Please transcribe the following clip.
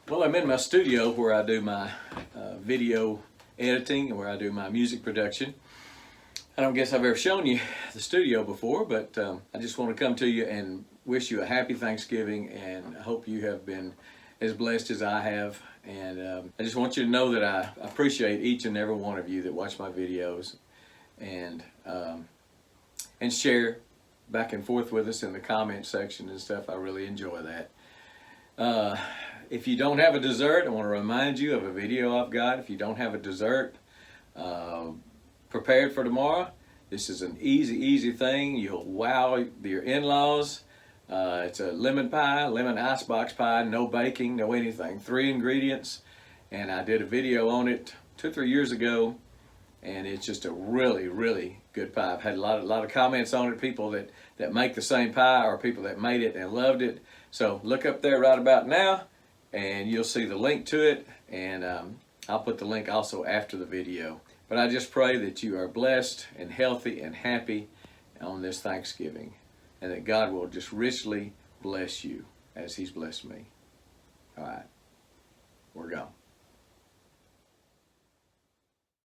Well, I'm in my studio where I do my video editing and where I do my music production. I don't guess I've ever shown you the studio before, but I just want to come to you and wish you a happy Thanksgiving, and I hope you have been as blessed as I have. And I just want you to know that I appreciate each and every one of you that watch my videos and share back and forth with us in the comment section and stuff. I really enjoy that. If you don't have a dessert, I want to remind you of a video I've got. If you don't have a dessert prepared for tomorrow, this is an easy thing. You'll wow your in-laws. It's a lemon pie, lemon icebox pie, no baking, no anything. 3 ingredients, and I did a video on it 2 or 3 years ago, and it's just a really good pie. I've had a lot of comments on it, people that make the same pie or people that made it and loved it. So look up there right about now, and you'll see the link to it, and I'll put the link also after the video. But I just pray that you are blessed and healthy and happy on this Thanksgiving, and that God will just richly bless you as He's blessed me. All right, we're gone.